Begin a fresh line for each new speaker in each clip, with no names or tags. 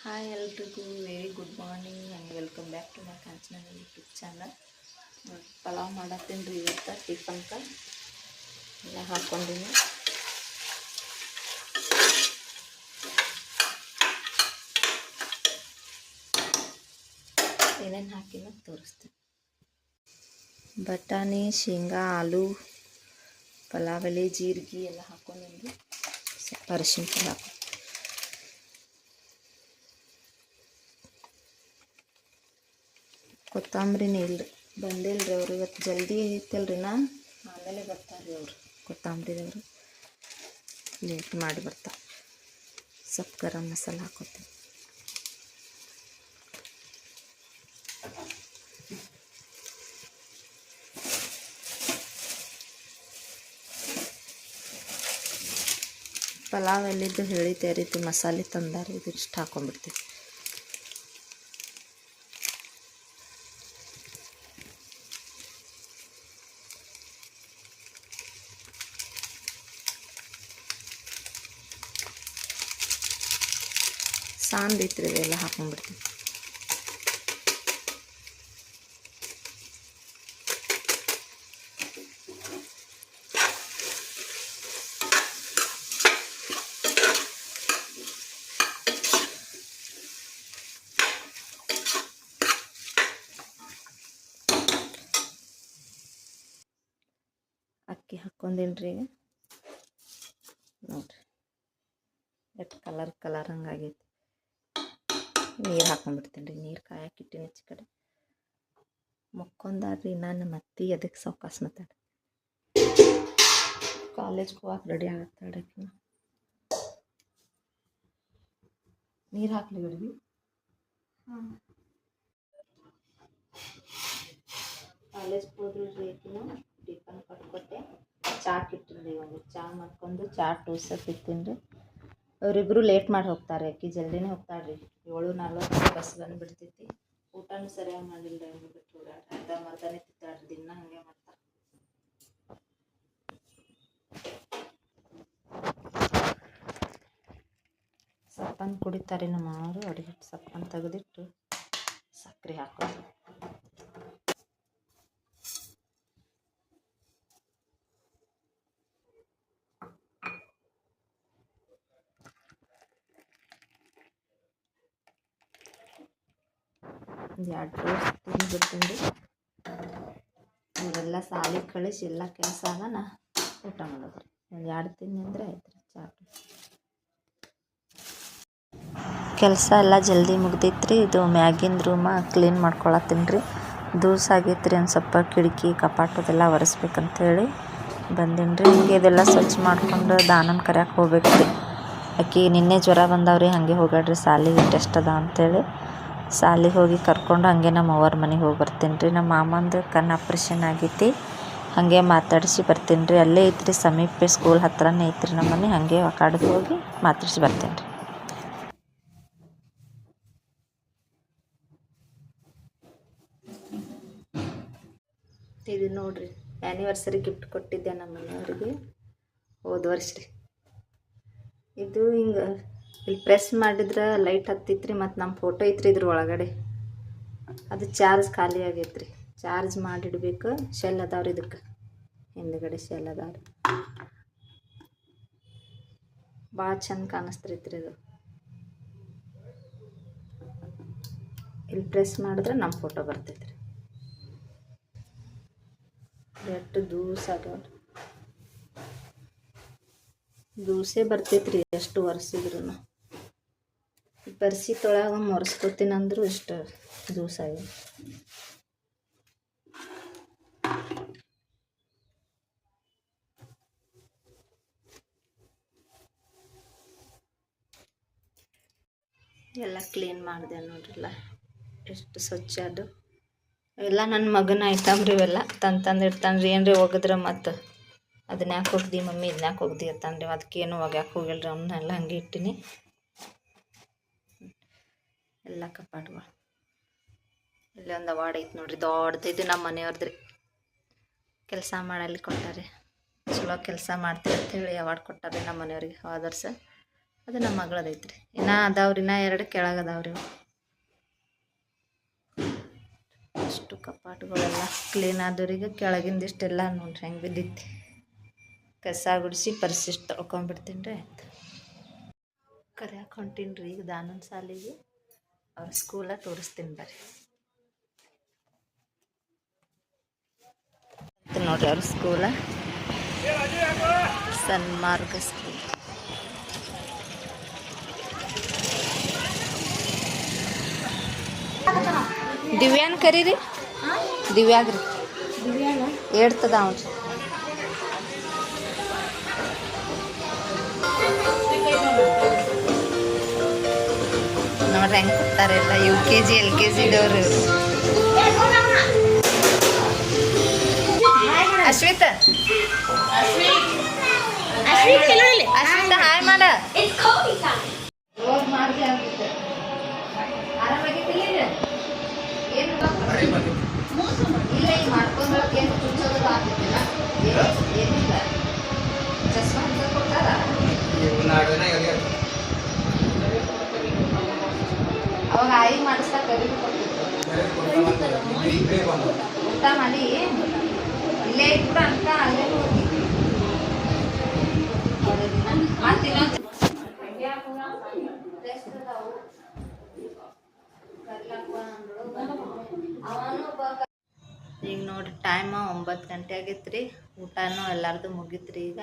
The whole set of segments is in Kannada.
ಹಾಯ್ ಎಲ್ರಿಗೂ very good morning and welcome back to my Kanchana YouTube channel. Pulao ಮಾಡತ್ತೀನಿ ರೀ ಇವತ್ತು ಟಿಫನ್ಕ ಎಲ್ಲ ಹಾಕ್ಕೊಂಡಿನಿ. ಏನೇನು ಹಾಕಿನ ತೋರಿಸ್ತೀನಿ. ಬಟಾಣಿ, ಶೇಂಗಾ, ಆಲೂ, ಪಲಾವ್ ಎಲೆ, ಜೀರಿಗೆ ಎಲ್ಲ ಹಾಕ್ಕೊಂಡಿನಿ. ಸ್ವಲ್ಪ ಅರಿಶಿನ ಪುಡಿ ಹಾಕಿ, ಕೊತ್ತಂಬರಿನೇ ಇಲ್ಲರಿ, ಬಂದಿಲ್ಲರಿ ಅವರು ಇವತ್ತು ಜಲ್ದಿ ಐತಲ್ರಿ. ಆಮೇಲೆ ಬರ್ತಾರೆ ರೀ ಅವರು, ಕೊತ್ತಂಬರಿದವರು ಲೇಟ್ ಮಾಡಿ ಬರ್ತಾರೆ. ಸ್ವಲ್ಪ ಗರಂ ಮಸಾಲ ಹಾಕೋತೀನಿ. ಪಲಾವ್ ಎಲ್ಲಿದ್ದು ಹೇಳಿದ್ದೆ ರೀತಿ ಮಸಾಲೆ ತಂದಾರೆ, ಇದಿಷ್ಟು ಹಾಕೊಂಡ್ಬಿಡ್ತೀವಿ. ಸಾಂದ್ ಐತ್ರಿ, ಇದೆಲ್ಲ ಹಾಕೊಂಡ್ಬಿಡ್ತೀವಿ. ಅಕ್ಕಿ ಹಾಕ್ಕೊಂಡೇನ್ರಿ ಈಗ ನೋಡಿರಿ, ಎಷ್ಟು ಕಲರ್ ಹಂಗಾಗೈತಿ. ನೀರು ಹಾಕೊಂಡ್ಬಿಡ್ತೀನಿ ರೀ, ನೀರು ಕಾಯಕ್ಕೆ ಇಟ್ಟಿನಿ ಹೆಚ್ಚು ಕಡೆ. ಮುಕ್ಕೊಂದಾಡ್ರಿ ನಾನು ಮತ್ತೆ ಅದಕ್ಕೆ ಸಾವಕಾಶ ಮಾತಾಡಿ. ಕಾಲೇಜ್ಗೆ ಹೋಗಕ್ಕೆ ರೆಡಿ ಆಗತ್ತಾಡಕ್ಕೆ ನೀರು ಹಾಕ್ಲಿ ಗಡ್ಗಿ. ಕಾಲೇಜ್ಗೆ ಹೋದ್ರಿ ಆಕಿನ ಟಿಫನ್ ಕಟ್ಕೊಟ್ಟೆ, ಚಾಟ್ ಇಟ್ಟಿನಿ. ಇವಾಗ ಚಾ ಮಾಡ್ಕೊಂಡು ಚಾ ಟೋಸಕ್ಕೆ ಇರ್ತೀನಿ ರೀ. ಅವರಿಬ್ಬರು ಲೇಟ್ ಮಾಡಿ ಹೋಗ್ತಾರೆ, ಆಕಿ ಜಲ್ದಿನೇ ಹೋಗ್ತಾಳೆ ರೀ. 7:40 ಬಸ್ ಬಂದುಬಿಡ್ತೈತಿ. ಊಟನೂ ಸರಿಯಾಗಿ ಮಾಡಿಲ್ಲ ರೀ, ಬಿಟ್ಟು ಹೋಗ್ಯಾಳ. ಅರ್ಧಂಬರ್ಧನೇ ತಿಂತಾಳ್ರಿ, ದಿನ ಹಾಗೆ ಮಾಡ್ತಾರೆ. ಸಪ್ಪನ್ನು ಕುಡಿತಾರೆ ನಮ್ಮ ಮಾವರು. ಅವ್ರಿಗೆ ಸಪ್ಪನ್ನು ತೆಗೆದಿಟ್ಟು ಸಕ್ಕರೆ ಹಾಕೋದು. ಒಂದು 2 ಟೋಸ್ಟ್ ತಿಂದ್ಬಿಡ್ತೀನಿ ರೀ. ಇವರೆಲ್ಲ ಸಾಲಿಗೆ ಕಳಿಸಿ ಎಲ್ಲ ಕೆಲಸ ಆಗೋಣ ಊಟ ಮಾಡೋದು ರೀ. ಒಂದು 2 ತಿಂದು ಅಂದರೆ ಆಯ್ತು ರೀ. ಚಾಟ್ ಕೆಲಸ ಎಲ್ಲ ಜಲ್ದಿ ಮುಗ್ದೈತ್ರಿ. ಇದು ಮ್ಯಾಗಿನ ರೂಮ ಕ್ಲೀನ್ ಮಾಡ್ಕೊಳತ್ತೀನಿ ರೀ. ದೂಸ ಆಗೈತ್ರಿ, ಒಂದು ಸ್ವಲ್ಪ ಕಿಟಕಿ ಕಪಾಟದೆಲ್ಲ ಒರೆಸ್ಬೇಕಂತೇಳಿ ಬಂದೀನಿ ರೀ. ಹಿಂಗೆ ಇದೆಲ್ಲ ಸ್ವಚ್ಛ ಮಾಡ್ಕೊಂಡು ದಾನನ ಕರ್ಯಾಕೆ ಹೋಗ್ಬೇಕು ರೀ. ಆಕಿ ನಿನ್ನೆ ಜ್ವರ ಬಂದವ್ರಿ, ಹಾಗೆ ಹೋಗ್ಯಾಡ್ರಿ ಸಾಲಿಗೆ, ಟೆಸ್ಟ್ ಅದ ಅಂತೇಳಿ. ಸಾಲಿಗೆ ಹೋಗಿ ಕರ್ಕೊಂಡು ಹಾಗೆ ನಮ್ಮ ಅವ್ರ ಮನೆಗೆ ಹೋಗಿ ಬರ್ತೀನಿ ರೀ. ನಮ್ಮ ಮಾಮಂದು ಕಣ್ಣು ಆಪ್ರೇಷನ್ ಆಗೈತಿ, ಹಾಗೆ ಮಾತಾಡಿಸಿ ಬರ್ತೀನಿ ರೀ. ಅಲ್ಲೇ ಐತ್ರಿ, ಸಮೀಪ ಸ್ಕೂಲ್ ಹತ್ರನೇ ಐತ್ರಿ ನಮ್ಮ ಮನೆ. ಹಾಗೆ ಕಾಡಿಗೆ ಹೋಗಿ ಮಾತಾಡಿಸಿ ಬರ್ತೀನಿ ರೀ. ಇದು ನೋಡ್ರಿ, ಆ್ಯನಿವರ್ಸರಿ ಗಿಫ್ಟ್ ಕೊಟ್ಟಿದ್ದೆ ನಮ್ಮ ಮನೆಯವ್ರಿಗೆ ಹೋದ ವರ್ಷ ರೀ. ಇದು ಹಿಂಗೆ ಇಲ್ಲಿ ಪ್ರೆಸ್ ಮಾಡಿದ್ರೆ ಲೈಟ್ ಹತ್ತಿತ್ರಿ, ಮತ್ತು ನಮ್ಮ ಫೋಟೋ ಐತ್ರಿ ಇದ್ರ ಒಳಗಡೆ. ಅದು ಚಾರ್ಜ್ ಖಾಲಿ ಆಗೈತ್ರಿ, ಚಾರ್ಜ್ ಮಾಡಿಡ್ಬೇಕು. ಶೆಲ್ ಅದಾವ್ರಿ, ಇದಕ್ಕೆ ಹಿಂದ್ಗಡೆ ಶೆಲ್ ಅದಾವ್ರಿ. ಭಾಳ ಚಂದ ಕಾಣಿಸ್ತೈತ್ರಿ ಇದು. ಇಲ್ಲಿ ಪ್ರೆಸ್ ಮಾಡಿದ್ರೆ ನಮ್ಮ ಫೋಟೋ ಬರ್ತೈತ್ರಿ. ಎಷ್ಟು ದೂಸ ಅದಾವ್ರಿ, ದೂಸೆ ಬರ್ತೈತ್ರಿ ಎಷ್ಟು ಒರೆಸಿದ್ರು. ಬರ್ಸಿ ತೊಳಗ ಒರೆಸ್ಕೊತೀನಿ ಅಂದರೂ ಇಷ್ಟು ದೂಸ ಆಗಿದೆ. ಎಲ್ಲ ಕ್ಲೀನ್ ಮಾಡಿದೆ ನೋಡ್ರಿಲ್ಲ, ಎಷ್ಟು ಸ್ವಚ್ಛ ಅದು. ಎಲ್ಲ ನನ್ನ ಮಗನ ಐಟಮ್ ರೀ, ಇವೆಲ್ಲ ತಂದು ಇಡ್ತಾನೆ ರೀ. ಏನ್ರಿ ಒಗದ್ರೆ ಮತ್ತು ಅದನ್ನ ಯಾಕೆ ಹೋಗ್ದಿ ಮಮ್ಮಿ, ಇದನ್ನ ಯಾಕೆ ಹೋಗ್ದಿ ಅಂತಂದ್ರಿ. ಅದಕ್ಕೇನು ಒಗ್ಯಾಕೆ ಹೋಗಿಲ್ರಿ, ಅವನ್ನೆಲ್ಲ ಹಂಗೆ ಇಟ್ಟಿನಿ. ಎಲ್ಲ ಕಪಾಟ್ಗಳು. ಇಲ್ಲಿ ಒಂದು ಅವಾರ್ಡ್ ಐತೆ ನೋಡ್ರಿ, ದೊಡ್ಡದು. ಇದು ನಮ್ಮ ಮನೆಯವ್ರದ್ರಿ, ಕೆಲಸ ಮಾಡಲ್ಲಿ ಕೊಟ್ಟಾರೆ. ಚಲೋ ಕೆಲಸ ಮಾಡ್ತೀವಿ ಅಂಥೇಳಿ ಅವಾರ್ಡ್ ಕೊಟ್ಟಾರೆ ನಮ್ಮ ಮನೆಯವ್ರಿಗೆ ಹೋದ ವರ್ಷ. ಅದು ನಮ್ಮ ಮಗಳದೈತ್ರಿ. ಇನ್ನೂ ಅದಾವ್ರಿ, ಇನ್ನೂ 2 ಕೆಳಗದಾವ್ರಿ. ಅಷ್ಟು ಕಪಾಟುಗಳೆಲ್ಲ ಕ್ಲೀನ್ ಆದವ್ರಿಗೆ ಕೆಳಗಿಂದಿಷ್ಟೆಲ್ಲ ನೋಡ್ರಿ ಹೆಂಗೆ ಬಿದ್ದೈತಿ. ಕಸ ಗುಡಿಸಿ ಪರಿಶಿಷ್ಟ ತೊಳ್ಕೊಂಡ್ಬಿಡ್ತೀನಿ ರೀ. ಆಯ್ತು, ಕರಿಯಾಕೆ ಹೊಂಟೀನಿ ರೀ ಈಗ ದಾನನ ಸಾಲಿಗೆ. ಅವ್ರ ಸ್ಕೂಲ ತೋರಿಸ್ತೀನಿ ಬರ್ರಿ. ನೋಡ್ರಿ ಅವ್ರ ಸ್ಕೂಲ ಸನ್ಮಾರ್ಗ ಸ್ಕೂಲ್. ದಿವ್ಯಾನ್ ಕರೀರಿ. ದಿವ್ಯಾಗ್ರಿ ಹೇಳ್ತದ ಅವ್ರಿ. ನೋಡ್ರಿ ಹೆಂಗೆ ಕೊಡ್ತಾರೆ ಎಲ್ಲ UKG LKG ಇದ್ದವ್ರು. ಅಶ್ವಿತ ಹಾಯ್ ಮಾಡ. ಇಲ್ಲ ಈಗ ಮಾಡ್ಕೊಂಡ್ರಕ್ಕೆ ಏನು ಕುಚ್ಚೋದು ಆಗ್ತಿಲ್ಲ, ಏನಿಲ್ಲ. ಚಸ್ಮಾ ಅಂತ ಕೊಟ್ಟಾರ. ಅವಾಗ ಆಯಿ ಮಾಡಿಸ್ತಾ ಕರಿದು ಕೊಟ್ಟಿದ್ರು. ಊಟ ಮಾಡಿ ಇಲ್ಲೇ ಕೂಡ ಅಂತ ಅಲ್ಲೇ ಹೋಗಿ ಈಗ ನೋಡ್ರಿ ಟೈಮ್ 9 ಗಂಟೆ ಆಗೈತೆ ರೀ. ಊಟನೂ ಎಲ್ಲಾರ್ದು ಮುಗೀತ್ರಿ. ಈಗ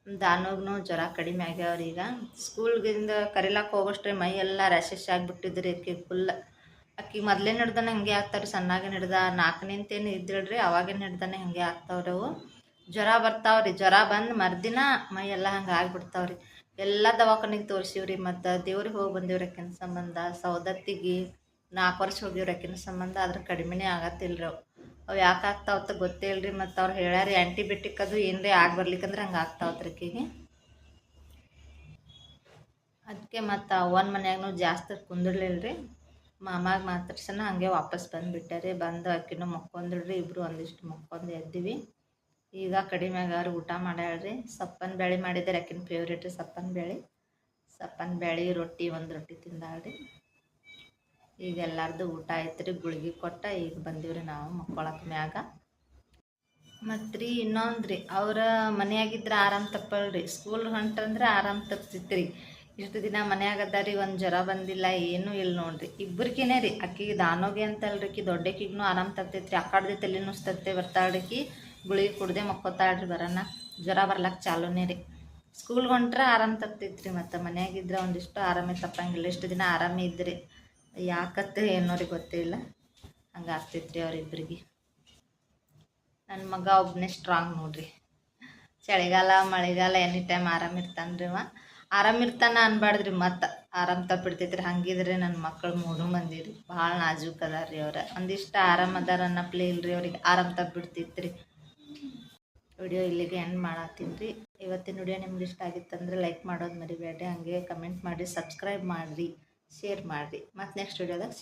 ದಾನೋಗ್ನು ಜ್ವರ ಕಡಿಮೆ ಆಗ್ಯಾವ್ರಿ. ಈಗ ಸ್ಕೂಲ್ಗಿಂದ ಕರಿಲಾಕ ಹೋಗೋಷ್ಟ್ರಿ ಮೈ ಎಲ್ಲ ರ್ಯಾಶಸ್ ಆಗಿಬಿಟ್ಟಿದ್ರಿ. ಆಕೆ ಫುಲ್ ಆಕಿ ಮೊದಲೇ ಹಿಡ್ದಾನೆ ಹಂಗೆ ಆಗ್ತಾವ್ರಿ. ಸಣ್ಣಾಗೆ ಹಿಡ್ದ 4ನಿಂತೇನು ಇದ್ದಿಳ್ರಿ, ಅವಾಗೇನು ಹಿಡ್ದಾನೆ ಹಂಗೆ ಆಗ್ತಾವ್ರಿ. ಅವು ಜ್ವರ ಬರ್ತಾವ್ರಿ. ಜ್ವರ ಬಂದು ಮರ್ದಿನ ಮೈ ಎಲ್ಲ ಹಂಗೆ ಆಗಿಬಿಡ್ತಾವ್ರಿ. ಎಲ್ಲ ದವಾಖಾನಿಗೆ ತೋರಿಸಿವ್ರಿ. ಮತ್ತು ದೇವ್ರಿಗೆ ಹೋಗಿ ಬಂದಿವ್ರಿ ಆಕಿನ ಸಂಬಂಧ. ಸೌದತ್ತಿಗೆ 4 ವರ್ಷ ಹೋಗಿವ್ರಿ ಆಕಿನ ಸಂಬಂಧ. ಆದ್ರೆ ಕಡಿಮೆನೇ ಆಗತ್ತಿಲ್ರಿ. ಅವು ಯಾಕೆ ಆಗ್ತಾವತ್ತ ಗೊತ್ತೇ ಇಲ್ರಿ. ಮತ್ತು ಅವ್ರು ಹೇಳ್ಯಾರಿ ಆ್ಯಂಟಿಬಯೋಟಿಕ್ ಅದು ಏನ್ರಿ ಆಗಿ ಬರ್ಲಿಕ್ಕಂದ್ರೆ ಹಂಗೆ ಆಗ್ತಾವತ್ರಿ ಆಕಿಗೆ. ಅದಕ್ಕೆ ಮತ್ತು ಅವನ ಮನ್ಯಾಗೂ ಜಾಸ್ತಿ ಕುಂದಿರ್ಲಿಲ್ರಿ. ಮಾಮಾಗ ಮಾತಾಡ್ಸನ ಹಂಗೆ ವಾಪಸ್ ಬಂದುಬಿಟ್ಟಾರೆ. ಬಂದು ಆಕಿನೂ ಮಕ್ಕೊಂದಿಳ್ರಿ. ಇಬ್ಬರು ಒಂದಿಷ್ಟು ಮಕ್ಕೊಂದು ಎದ್ದೀವಿ. ಈಗ ಕಡಿಮೆ ಆಗ್ಯಾವ್ರಿ. ಊಟ ಮಾಡ್ಯಾಳ್ರಿ. ಸಪ್ಪನ ಬ್ಯಾಳೆ ಮಾಡಿದ್ದಾರೆ. ಆಕಿನ ಫೇವ್ರೇಟ್ ರೀ ಸಪ್ಪನ ಬ್ಯಾಳೆ. ಸಪ್ಪನ ಬ್ಯಾಳೆ ರೊಟ್ಟಿ 1 ರೊಟ್ಟಿ ತಿಂದಾಳ್ರಿ. ಈಗ ಎಲ್ಲಾರ್ದು ಊಟ ಆಯ್ತು ರೀ. ಗುಳ್ಗಿ ಕೊಟ್ಟ ಈಗ ಬಂದೀವ್ರಿ ನಾವು ಮಕ್ಕೊಳಕ್ಕೆ ಮ್ಯಾಗ. ಮತ್ತು ರೀ ಇನ್ನೊಂದು ರೀ, ಅವ್ರ ಮನೆಯಾಗಿದ್ರೆ ಆರಾಮ್ ತಪ್ಪಲ್ರಿ. ಸ್ಕೂಲ್ ಹೊಂಟ್ರಂದ್ರೆ ಆರಾಮ್ ತಪ್ತಿತ್ರಿ. ಇಷ್ಟು ದಿನ ಮನ್ಯಾಗದಾರಿ, ಒಂದು ಜ್ವರ ಬಂದಿಲ್ಲ, ಏನೂ ಇಲ್ಲ ನೋಡ್ರಿ. ಇಬ್ಬರಿಗೇನೆ ರೀ. ಆಕಿಗೆ ದಾನೋಗಿ ಅಂತಲ್ರಿ, ಆಕಿ ದೊಡ್ಡಕ್ಕಿಗೂ ಆರಾಮ್ ತಪ್ತೈತ್ರಿ. ಅಕ್ಕಾಡ್ದೆ ತಲೆ ನುಸ್ತತ್ತೆ ಬರ್ತಾಳ್ರಿ. ಗುಳಿಗೆ ಕುಡ್ದೆ ಮಕ್ಕೋತಾಳ್ರಿ. ಬರೋಣ ಜ್ವರ ಬರ್ಲಕ್ಕೆ ಚಾಲೂನೇ ರೀ. ಸ್ಕೂಲ್ಗೆ ಹೊಂಟ್ರೆ ಆರಾಮ್ ತಪ್ತೈತ್ರಿ. ಮತ್ತು ಮನ್ಯಾಗಿದ್ರೆ ಒಂದಿಷ್ಟು ಆರಾಮೇ ತಪ್ಪಂಗಿಲ್ಲ. ಇಷ್ಟು ದಿನ ಆರಾಮೇ ಇದ್ರಿ. ಯಾಕತ್ತೆ ಏನೋರಿಗೆ ಗೊತ್ತೇ ಇಲ್ಲ, ಹಂಗೆ ಆಗ್ತೈತ್ರಿ ಅವರಿಬ್ಬರಿಗೆ. ನನ್ನ ಮಗ ಒಬ್ಬನೇ ಸ್ಟ್ರಾಂಗ್ ನೋಡ್ರಿ. ಚಳಿಗಾಲ ಮಳೆಗಾಲ ಎನಿ ಟೈಮ್ ಆರಾಮಿರ್ತಾನೆ ರೀ. ಆರಾಮಿರ್ತಾನೆ ಅನ್ಬಾರ್ದ್ರಿ. ಮತ್ತು ಆರಾಮ್ ತಪ್ಪಿಡ್ತೈತ್ರಿ. ಹಂಗಿದ್ರೆ ನನ್ನ ಮಕ್ಕಳು 3 ಮಂದಿ ರೀ. ಭಾಳ ನಾಜೂಕ್ ಅದಾರ ರೀ ಅವ್ರ. ಒಂದಿಷ್ಟು ಆರಾಮ್ ಅದಾರ ಅನ್ನಪ್ಲೇ ಇಲ್ರಿ. ಅವ್ರಿಗೆ ಆರಾಮ್ ತಪ್ಪಿಡ್ತೈತ್ರಿ. ವಿಡಿಯೋ ಇಲ್ಲಿಗೆ ಎಂಡ್ ಮಾಡತ್ತೀನಿ ರೀ. ಇವತ್ತಿನ ವಿಡಿಯೋ ನಿಮ್ಗೆ ಇಷ್ಟ ಆಗಿತ್ತಂದ್ರೆ ಲೈಕ್ ಮಾಡೋದು ಮರಿಬೇಡ್ರಿ. ಹಾಗೆ ಕಮೆಂಟ್ ಮಾಡಿರಿ, ಸಬ್ಸ್ಕ್ರೈಬ್ ಮಾಡಿರಿ, ಶೇರ್ ಮಾಡಿರಿ. ಮತ್ತು ನೆಕ್ಸ್ಟ್ ವಿಡಿಯೋದಾಗ